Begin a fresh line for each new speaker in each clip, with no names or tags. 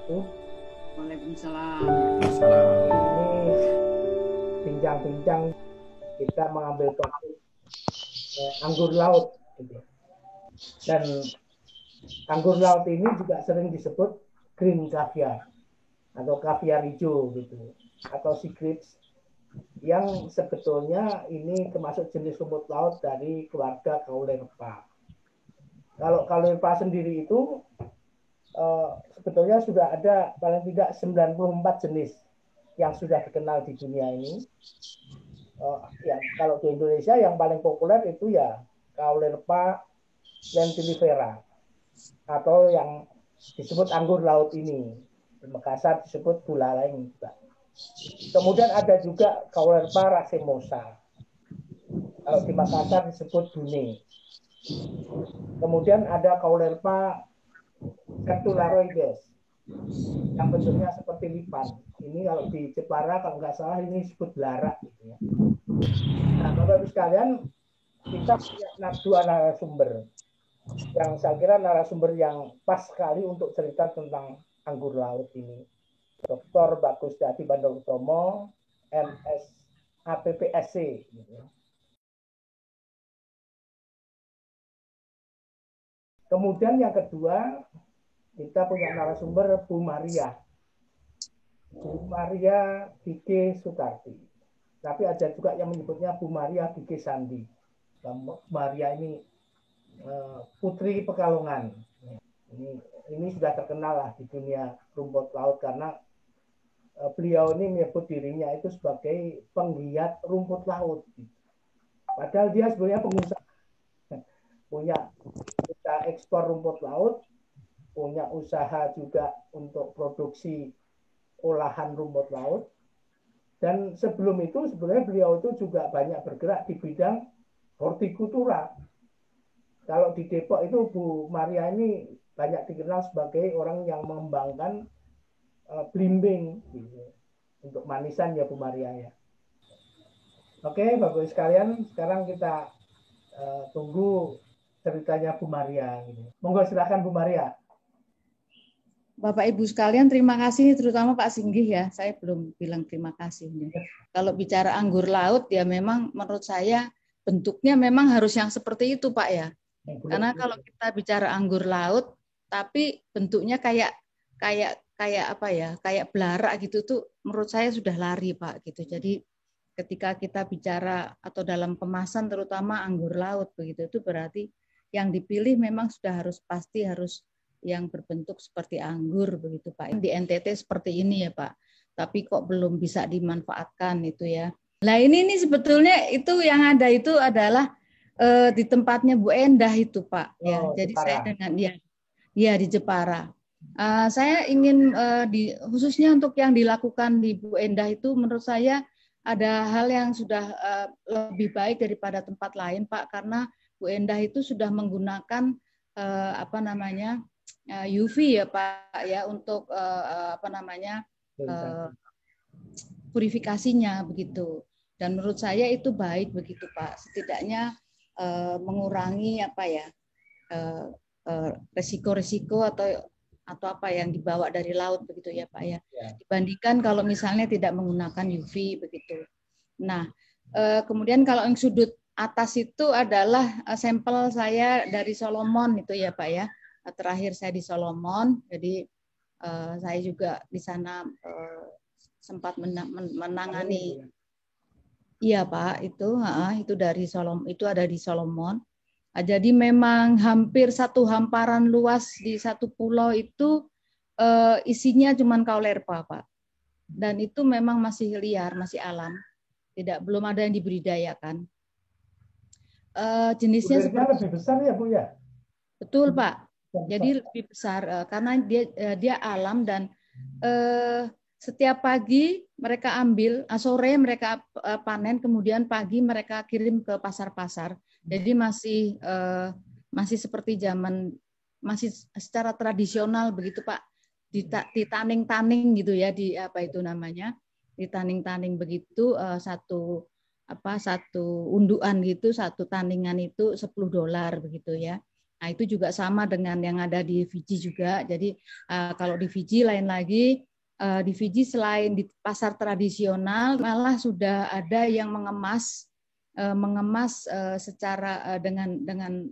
Waalaikumsalam.
Ini bincang-bincang kita mengambil topik anggur laut gitu. Dan anggur laut ini juga sering disebut green caviar atau kaviar hijau gitu, atau sea grapes, yang sebetulnya ini termasuk jenis rumput laut dari keluarga Caulerpa. Kalau Caulerpa sendiri itu sebetulnya sudah ada paling tidak 94 jenis yang sudah dikenal di dunia ini. Ya, kalau di Indonesia yang paling populer itu ya Caulerpa lentilifera atau yang disebut anggur laut ini. Di Makassar disebut buleleng. Kemudian ada juga Caulerpa racemosa. Kalau di Makassar disebut Dune. Kemudian ada Caulerpa Catularoides yang bentuknya seperti lipan. Ini kalau di Jepara kalau nggak salah ini disebut belarak gitu ya. Nah, Bapak Ibu sekalian, kita punya dua narasumber yang saya kira narasumber yang pas sekali untuk cerita tentang anggur laut ini. Dr. Bagus Dadi Bandokutomo, MS APPSC. Gitu. Kemudian yang kedua, kita punya narasumber Bu Maria. Bu Maria Bike Sutarti. Tapi ada juga yang menyebutnya Bu Maria Bike Sandi. Bu Maria ini putri Pekalongan. Ini sudah terkenal lah di dunia rumput laut karena beliau ini menyebut dirinya itu sebagai penggiat rumput laut. Padahal dia sebenarnya pengusaha, punya usaha ekspor rumput laut, punya usaha juga untuk produksi olahan rumput laut. Dan sebelum itu sebenarnya beliau itu juga banyak bergerak di bidang hortikultura. Kalau di Depok itu Bu Maria ini banyak dikenal sebagai orang yang mengembangkan blimbing gitu. Untuk manisan ya Bu Maria ya. Oke Bapak Ibu sekalian, sekarang kita tunggu ceritanya Bu Maria. Gitu. Monggo silakan Bu Maria.
Bapak Ibu sekalian, terima kasih terutama Pak Singgih ya. Saya belum bilang terima kasih. Kalau bicara anggur laut ya memang menurut saya bentuknya memang harus yang seperti itu Pak ya. Karena kalau kita bicara anggur laut tapi bentuknya kayak apa ya? Kayak belarak gitu tuh menurut saya sudah lari Pak gitu. Jadi ketika kita bicara atau dalam kemasan terutama anggur laut begitu itu berarti yang dipilih memang sudah harus pasti harus yang berbentuk seperti anggur begitu Pak. Di NTT seperti ini ya Pak. Tapi kok belum bisa dimanfaatkan itu ya. Nah ini sebetulnya itu yang ada itu adalah di tempatnya Bu Endah itu Pak. Ya, jadi
Jepara.
saya dengan ya di Jepara. Saya ingin khususnya untuk yang dilakukan di Bu Endah itu menurut saya ada hal yang sudah lebih baik daripada tempat lain Pak karena Bu Endah itu sudah menggunakan apa namanya UV ya Pak ya untuk apa namanya purifikasinya begitu. Dan menurut saya itu baik begitu Pak. Setidaknya mengurangi apa ya resiko-resiko atau apa yang dibawa dari laut begitu ya Pak ya. Dibandingkan kalau misalnya tidak menggunakan UV begitu. Nah, kemudian kalau yang sudut atas itu adalah sampel saya dari Solomon itu ya Pak ya. Terakhir saya di Solomon, jadi saya juga di sana sempat menangani. Iya Pak, itu dari Solomon, itu ada di Solomon. Jadi memang hampir satu hamparan luas di satu pulau itu isinya cuma Caulerpa Pak. Dan itu memang masih liar, masih alam. Belum ada yang dibudidayakan. Jenisnya
seperti lebih besar ya Bu ya?
Betul Pak. Jadi lebih besar karena dia alam dan setiap pagi mereka ambil, sore mereka panen, kemudian pagi mereka kirim ke pasar-pasar. Jadi masih seperti zaman masih secara tradisional begitu Pak. Ditaning-taning gitu ya di apa itu namanya? Ditaning-taning begitu satu undukan gitu, satu tandingan itu $10 begitu ya. Nah, itu juga sama dengan yang ada di Fiji juga. Jadi kalau di Fiji lain lagi, di Fiji selain di pasar tradisional malah sudah ada yang mengemas secara dengan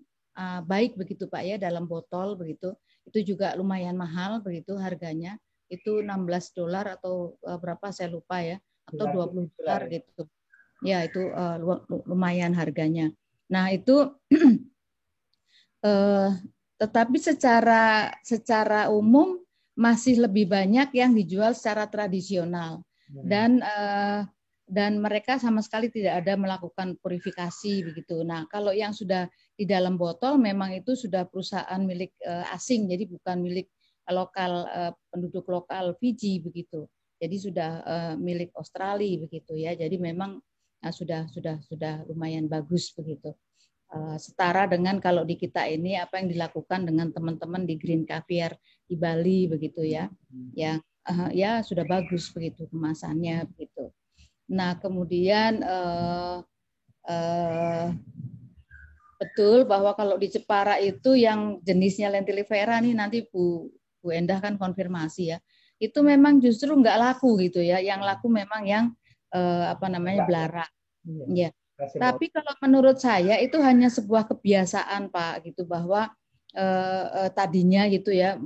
baik begitu Pak ya, dalam botol begitu. Itu juga lumayan mahal begitu harganya. Itu $16 atau berapa saya lupa ya, atau $20 gitu. Ya, itu lumayan harganya. Nah, itu tetapi secara umum masih lebih banyak yang dijual secara tradisional dan mereka sama sekali tidak ada melakukan purifikasi begitu. Nah, kalau yang sudah di dalam botol memang itu sudah perusahaan milik asing, jadi bukan milik lokal penduduk lokal Fiji begitu. Jadi sudah milik Australia begitu ya. Jadi memang sudah lumayan bagus begitu. Setara dengan kalau di kita ini apa yang dilakukan dengan teman-teman di Green Caviar di Bali begitu ya, yang ya sudah bagus begitu kemasannya begitu. Nah kemudian betul bahwa kalau di Jepara itu yang jenisnya lentilivera nih nanti Bu Endah kan konfirmasi ya, itu memang justru nggak laku gitu ya, yang laku memang yang belara, ya. Tapi kalau menurut saya itu hanya sebuah kebiasaan Pak gitu, bahwa tadinya gitu ya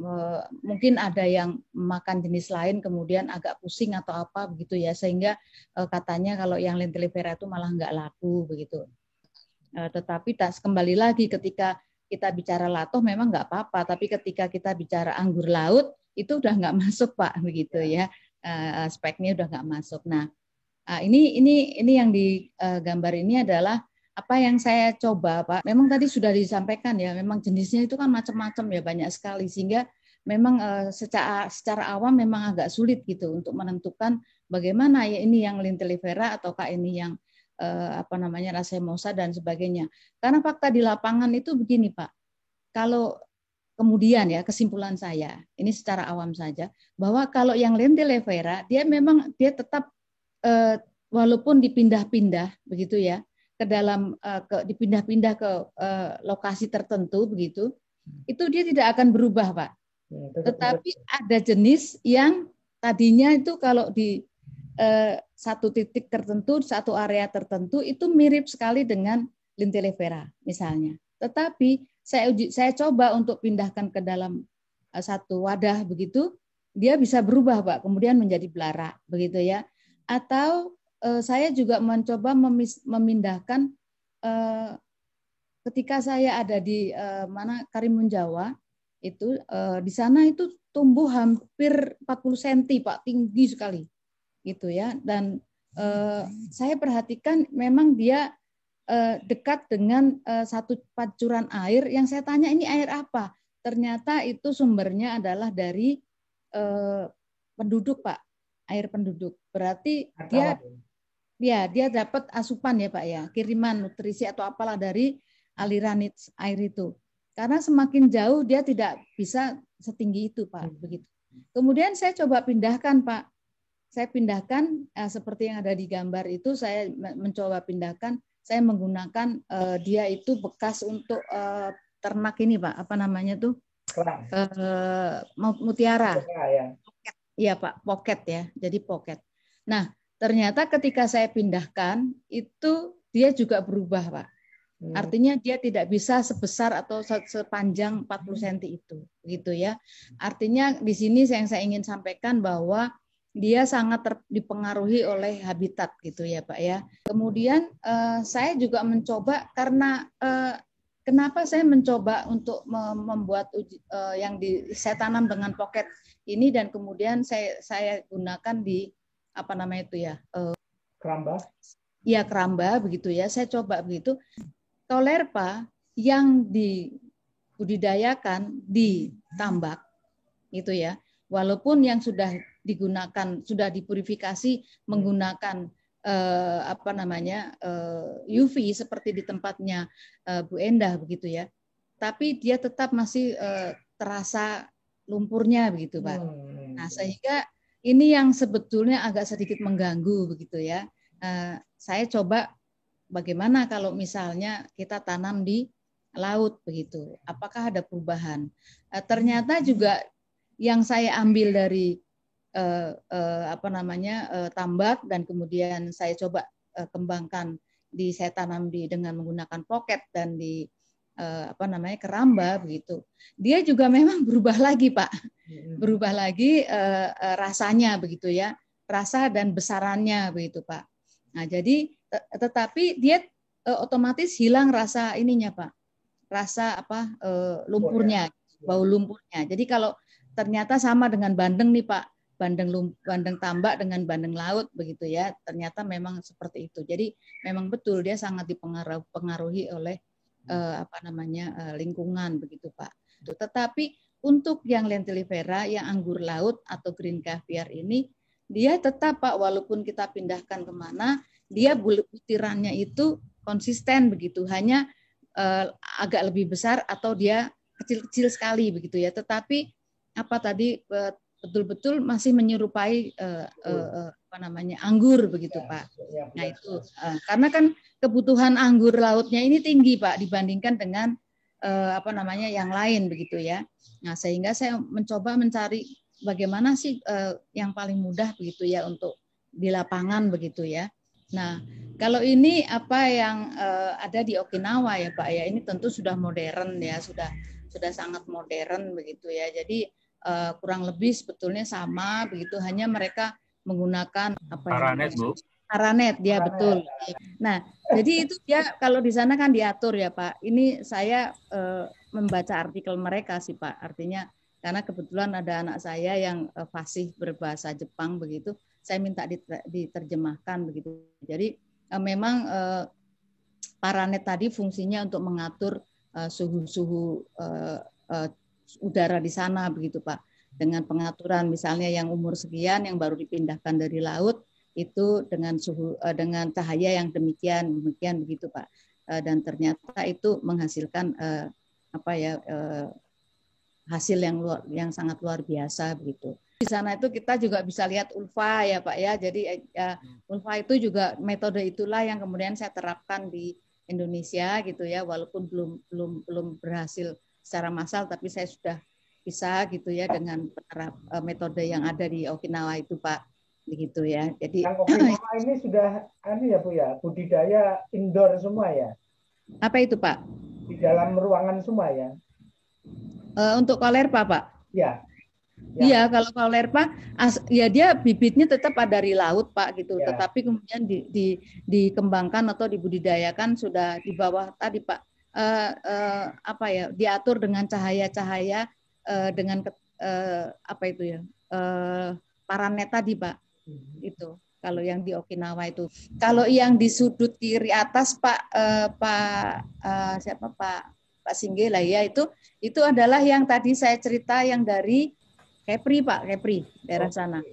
mungkin ada yang makan jenis lain kemudian agak pusing atau apa begitu ya, sehingga katanya kalau yang lentilivera itu malah nggak laku begitu. Tetapi kembali lagi ketika kita bicara latoh memang nggak apa-apa, tapi ketika kita bicara anggur laut itu udah nggak masuk Pak begitu ya, speknya udah nggak masuk. Nah, ini yang di gambar ini adalah apa yang saya coba Pak. Memang tadi sudah disampaikan ya, memang jenisnya itu kan macam-macam ya, banyak sekali, sehingga memang secara awam memang agak sulit gitu untuk menentukan bagaimana ya ini yang lentilivera ataukah ini yang racemosa dan sebagainya. Karena fakta di lapangan itu begini Pak. Kalau kemudian ya kesimpulan saya ini secara awam saja, bahwa kalau yang lentilivera dia tetap walaupun dipindah-pindah begitu ya ke dalam dipindah-pindah ke lokasi tertentu begitu, itu dia tidak akan berubah Pak. Tetapi ada jenis yang tadinya itu kalau di satu titik tertentu, satu area tertentu itu mirip sekali dengan lentilivera misalnya. Tetapi saya coba untuk pindahkan ke dalam satu wadah begitu, dia bisa berubah Pak, kemudian menjadi belara begitu ya. Atau saya juga mencoba memindahkan ketika saya ada di Karimun Jawa itu di sana itu tumbuh hampir 40 cm Pak, tinggi sekali gitu ya. Dan saya perhatikan memang dia dekat dengan satu pancuran air yang saya tanya ini air apa? Ternyata itu sumbernya adalah dari penduduk Pak, air penduduk. Berarti dia dapat asupan ya Pak ya, kiriman nutrisi atau apalah dari aliran air itu. Karena semakin jauh dia tidak bisa setinggi itu Pak, begitu. Kemudian saya coba pindahkan Pak. Saya pindahkan seperti yang ada di gambar itu, saya mencoba pindahkan, saya menggunakan dia itu bekas untuk ternak ini Pak, apa namanya tuh? Mutiara. Iya Pak, pocket ya. Jadi pocket. Nah, ternyata ketika saya pindahkan itu dia juga berubah Pak. Artinya dia tidak bisa sebesar atau sepanjang 40 cm itu, gitu ya. Artinya di sini yang saya ingin sampaikan bahwa dia sangat dipengaruhi oleh habitat gitu ya Pak ya. Kemudian saya juga mencoba karena kenapa saya mencoba untuk membuat yang saya tanam dengan pocket ini dan kemudian saya gunakan di apa namanya itu ya?
Keramba.
Iya keramba begitu ya. Saya coba begitu. Tolerpa yang dibudidayakan di tambak gitu ya, walaupun yang sudah digunakan sudah dipurifikasi menggunakan UV seperti di tempatnya Bu Endah begitu ya, tapi dia tetap masih terasa lumpurnya begitu Pak. Nah sehingga ini yang sebetulnya agak sedikit mengganggu begitu ya. Saya coba bagaimana kalau misalnya kita tanam di laut begitu. Apakah ada perubahan? Ternyata juga yang saya ambil dari tambak dan kemudian saya coba kembangkan saya tanam dengan menggunakan pocket dan di keramba begitu. Dia juga memang berubah lagi, Pak. Berubah lagi rasanya begitu ya. Rasa dan besarannya begitu, Pak. Nah, jadi tetapi dia otomatis hilang rasa ininya, Pak. Rasa lumpurnya, bau lumpurnya. Jadi kalau ternyata sama dengan bandeng nih, Pak. Bandeng tambak dengan bandeng laut begitu ya. Ternyata memang seperti itu. Jadi memang betul dia sangat dipengaruhi oleh lingkungan begitu, Pak. Tetapi untuk yang lentilivera, yang anggur laut atau green caviar ini, dia tetap, Pak, walaupun kita pindahkan kemana, dia butirannya itu konsisten begitu, hanya agak lebih besar atau dia kecil-kecil sekali begitu ya. Tetapi betul-betul masih menyerupai anggur begitu, Pak. Nah itu karena kan kebutuhan anggur lautnya ini tinggi, Pak, dibandingkan dengan yang lain begitu ya. Nah sehingga saya mencoba mencari bagaimana sih yang paling mudah begitu ya untuk di lapangan begitu ya. Nah kalau ini apa yang ada di Okinawa ya, Pak ya, ini tentu sudah modern ya, sudah sangat modern begitu ya. Jadi kurang lebih sebetulnya sama begitu, hanya mereka menggunakan
paranet, Bu.
Paranet, dia betul. Nah, jadi itu dia kalau di sana kan diatur ya, Pak. Ini saya membaca artikel mereka sih, Pak. Artinya karena kebetulan ada anak saya yang fasih berbahasa Jepang begitu, saya minta diterjemahkan begitu. Jadi memang paranet tadi fungsinya untuk mengatur suhu udara di sana begitu, Pak, dengan pengaturan misalnya yang umur sekian yang baru dipindahkan dari laut itu dengan suhu dengan cahaya yang demikian begitu, Pak, dan ternyata itu menghasilkan hasil yang sangat luar biasa begitu. Di sana itu kita juga bisa lihat ulva ya, Pak ya, jadi ulva itu juga metode itulah yang kemudian saya terapkan di Indonesia gitu ya, walaupun belum berhasil secara massal, tapi saya sudah bisa gitu ya dengan metode yang ada di Okinawa itu, Pak, begitu ya. Jadi
yang Okinawa ini sudah ya, Bu ya, budidaya indoor semua ya.
Apa itu, Pak?
Di dalam ruangan semua ya.
Untuk kolerpa, Pak?
Ya.
Iya, kalau kolerpa ya dia bibitnya tetap ada dari laut, Pak, gitu. Ya. Tetapi kemudian dikembangkan atau dibudidayakan sudah di bawah tadi, Pak. Diatur dengan cahaya-cahaya dengan paranet tadi, Pak. Itu kalau yang di Okinawa itu. Kalau yang di sudut kiri atas, Pak Singgih lah ya, itu adalah yang tadi saya cerita yang dari Kepri, Pak, Kepri daerah sana.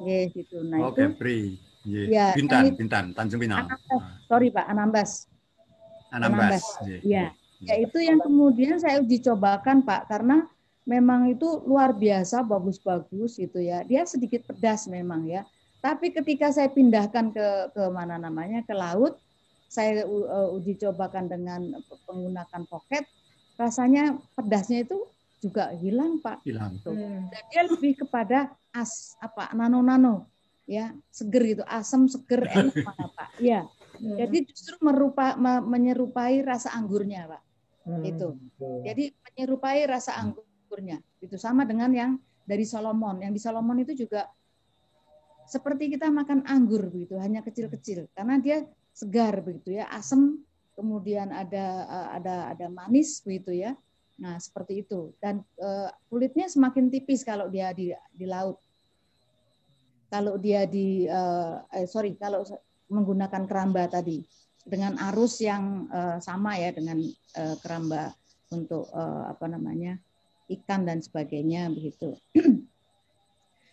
Yes, itu. Nah, itu
Kepri. Yeah. Ya, Bintan, Tanjung Pinang.
Sorry, Pak, Anambas.
Yeah.
Ya, itu yang kemudian saya uji cobakan, Pak, karena memang itu luar biasa bagus-bagus gitu ya. Dia sedikit pedas memang ya. Tapi ketika saya pindahkan ke ke laut, saya uji cobakan dengan menggunakan pocket, rasanya pedasnya itu juga hilang, Pak.
Hilang.
Dan dia lebih kepada nano-nano ya, seger gitu, asam seger enak mana, Pak. Ya. Jadi justru menyerupai rasa anggurnya, Pak. Itu. Jadi menyerupai rasa anggurnya. Itu sama dengan yang dari Solomon. Yang di Solomon itu juga seperti kita makan anggur begitu, hanya kecil-kecil karena dia segar begitu ya, asam, kemudian ada manis begitu ya. Nah, seperti itu. Dan kulitnya semakin tipis kalau dia di laut. Kalau dia kalau menggunakan keramba tadi dengan arus yang sama ya dengan keramba untuk ikan dan sebagainya begitu.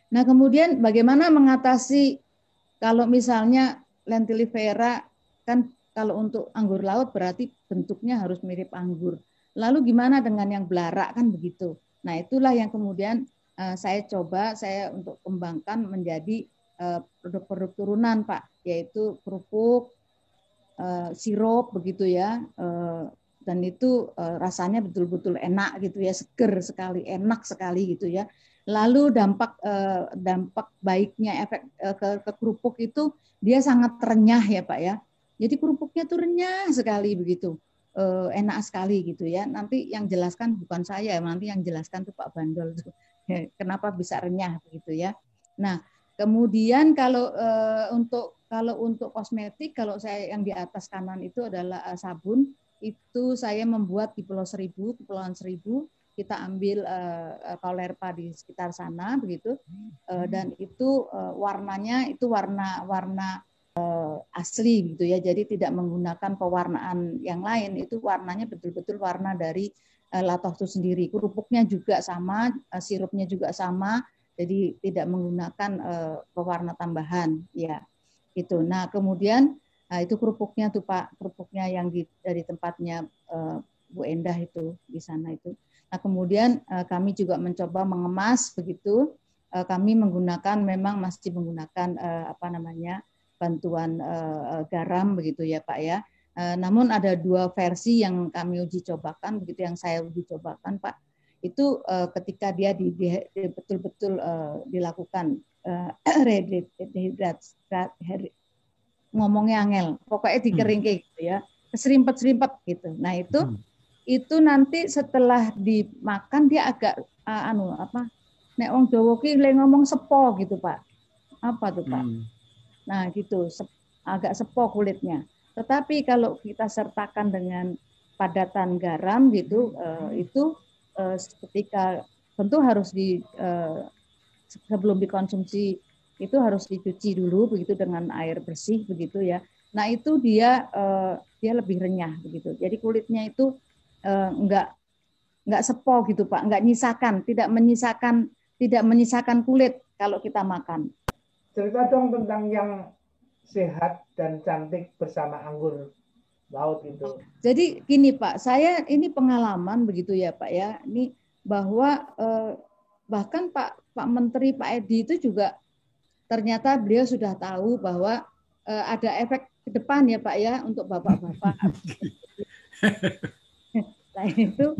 Nah, kemudian bagaimana mengatasi kalau misalnya lentilivera, kan kalau untuk anggur laut berarti bentuknya harus mirip anggur. Lalu gimana dengan yang belarak, kan begitu. Nah, itulah yang kemudian saya coba untuk kembangkan menjadi produk-produk turunan, Pak, yaitu kerupuk, sirup begitu ya. dan itu rasanya betul-betul enak gitu ya, seger sekali, enak sekali gitu ya. Lalu dampak baiknya efek ke kerupuk itu dia sangat renyah ya Pak ya. Jadi kerupuknya tuh renyah sekali begitu, enak sekali gitu ya. Nanti yang jelaskan bukan saya, nanti yang jelaskan tuh Pak Bandol tuh. Kenapa bisa renyah begitu ya. Nah, kemudian kalau untuk kosmetik, kalau saya yang di atas kanan itu adalah sabun, itu saya membuat di Kepulauan Seribu, kita ambil Kaulerpa di sekitar sana begitu, dan itu warnanya itu warna asli gitu ya, jadi tidak menggunakan pewarnaan yang lain, itu warnanya betul-betul warna dari latoh itu sendiri. Kerupuknya juga sama, sirupnya juga sama, jadi tidak menggunakan pewarna tambahan ya itu. Nah kemudian itu kerupuknya tuh Pak, kerupuknya yang dari tempatnya Bu Endah itu di sana itu. Nah kemudian kami juga mencoba mengemas begitu, kami memang masih menggunakan bantuan garam begitu ya Pak ya. Namun ada 2 versi yang kami uji cobakan begitu, yang saya uji cobakan Pak. Itu ketika dia betul-betul dilakukan ngomongnya angel, pokoknya dikeringke gitu ya, keserimpet-serimpet gitu. Nah itu nanti setelah dimakan dia agak nek wong Jawa ki ngomong sepo gitu Pak. Apa tuh Pak? Nah gitu, agak sepo kulitnya. Tetapi kalau kita sertakan dengan padatan garam gitu, itu ketika tentu harus sebelum dikonsumsi itu harus dicuci dulu begitu dengan air bersih begitu ya. Nah itu dia lebih renyah begitu. Jadi kulitnya itu enggak sepo gitu Pak, enggak tidak menyisakan kulit kalau kita makan.
Cerita dong tentang yang sehat dan cantik bersama anggur laut itu.
Jadi gini Pak, saya ini pengalaman begitu ya Pak ya, ini bahwa bahkan Pak Menteri Pak Edi itu juga ternyata beliau sudah tahu bahwa ada efek ke depan ya Pak ya untuk bapak-bapak. Nah itu,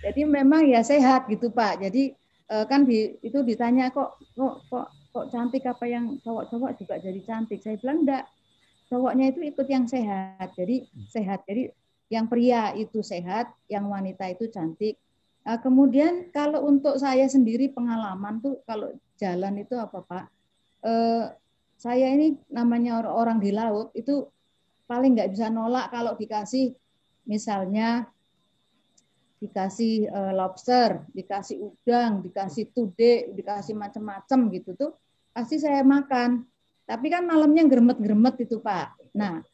jadi memang ya sehat gitu Pak. Jadi kan itu ditanya kok cantik apa yang cowok-cowok juga jadi cantik. Saya bilang enggak, cowoknya itu ikut yang sehat. Jadi sehat. Jadi yang pria itu sehat, yang wanita itu cantik. Kemudian kalau untuk saya sendiri pengalaman tuh kalau jalan itu apa Pak? Saya ini namanya orang di laut itu paling nggak bisa nolak kalau dikasih misalnya dikasih lobster, dikasih udang, dikasih tude, dikasih macam-macam gitu tuh pasti saya makan. Tapi kan malamnya gremet-gremet itu Pak. Nah,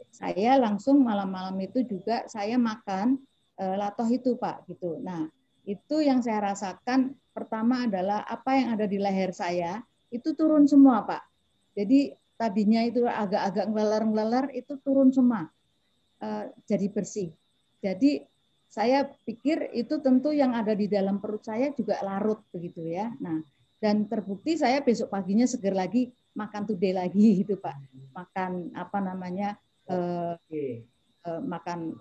saya langsung malam-malam itu juga saya makan latoh itu Pak gitu. Nah, itu yang saya rasakan pertama adalah apa yang ada di leher saya itu turun semua Pak. Jadi tadinya itu agak-agak ngeleler-ngeleler itu turun semua. Jadi bersih. Jadi saya pikir itu tentu yang ada di dalam perut saya juga larut begitu ya. Nah, dan terbukti saya besok paginya seger lagi makan tude lagi gitu Pak. Makan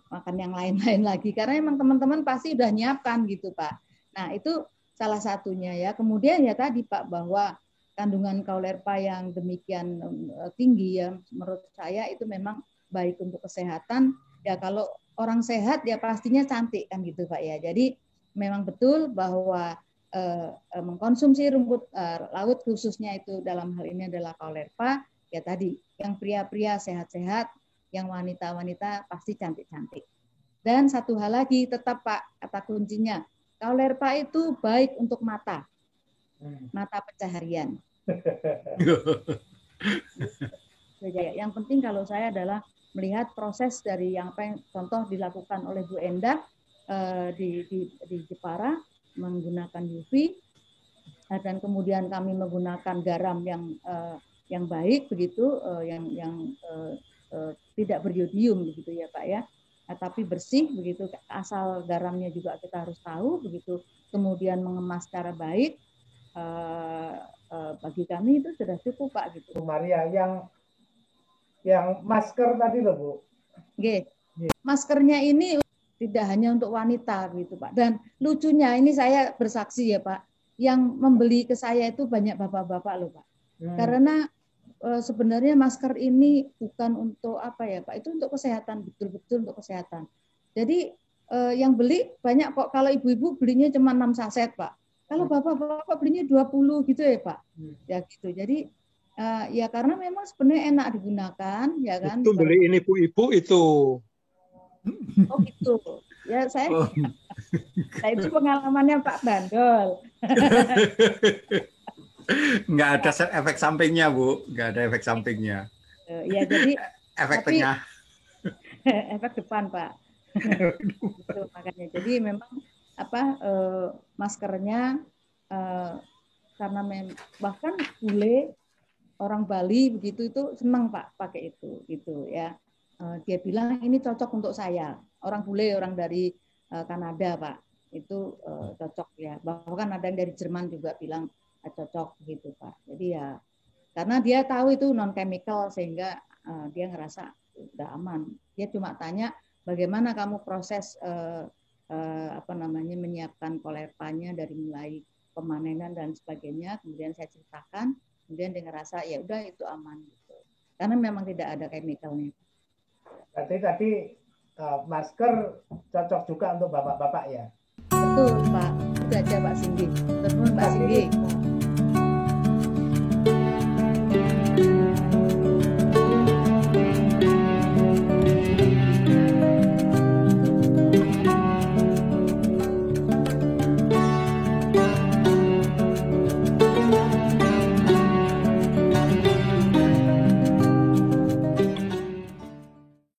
makan yang lain-lain lagi karena emang teman-teman pasti udah nyiapkan gitu Pak. Nah, itu salah satunya ya. Kemudian ya tadi Pak bahwa kandungan Kaulerpa yang demikian tinggi ya menurut saya itu memang baik untuk kesehatan. Ya kalau orang sehat ya pastinya cantik kan gitu Pak ya. Jadi memang betul bahwa mengkonsumsi rumput laut khususnya itu dalam hal ini adalah Kaulerpa ya tadi yang pria-pria sehat-sehat, yang wanita-wanita pasti cantik-cantik. Dan satu hal lagi tetap Pak kata kuncinya Kaulerpa itu baik untuk mata pencaharian. Yang penting kalau saya adalah melihat proses dari yang contoh dilakukan oleh Bu Endah di Jepara menggunakan UV dan kemudian kami menggunakan garam yang baik begitu yang tidak beriodium begitu ya Pak ya, tapi bersih begitu, asal garamnya juga kita harus tahu begitu, kemudian mengemas secara baik. Bagi kami itu sudah cukup Pak gitu.
Bu Maria, yang masker tadi loh Bu.
Maskernya ini tidak hanya untuk wanita gitu Pak. Dan lucunya ini saya bersaksi ya Pak, yang membeli ke saya itu banyak bapak-bapak loh Pak. Karena sebenarnya masker ini bukan untuk apa ya Pak, itu untuk kesehatan, betul-betul untuk kesehatan. Jadi yang beli banyak kok, kalau ibu-ibu belinya cuma 6 saset Pak. Kalau bapak-bapak belinya 20 gitu ya Pak. Ya gitu. Jadi ya karena memang sebenarnya enak digunakan ya kan.
Itu beli ini ibu-ibu itu.
Oh gitu. Ya saya itu pengalamannya Pak Bandol.
Nggak ada efek sampingnya, Bu. Nggak ada efek sampingnya.
Ya, jadi
efek tengah.
Efek depan, Pak. Itu makanya. Jadi memang maskernya karena bahkan bule orang Bali begitu itu senang Pak pakai itu gitu ya. Dia bilang ini cocok untuk saya. Orang bule, orang dari Kanada Pak, itu cocok ya. Bahkan ada yang dari Jerman juga bilang cocok gitu Pak. Jadi ya karena dia tahu itu non chemical sehingga dia ngerasa udah aman. Dia cuma tanya bagaimana kamu proses menyiapkan kolerpanya dari mulai pemanenan dan sebagainya. Kemudian saya ceritakan, kemudian dia ngerasa ya udah itu aman gitu. Karena memang tidak ada chemicalnya.
Berarti tadi masker cocok juga untuk bapak-bapak ya?
Betul Pak. Itu aja Pak Singgi. Terus Pak Singgi.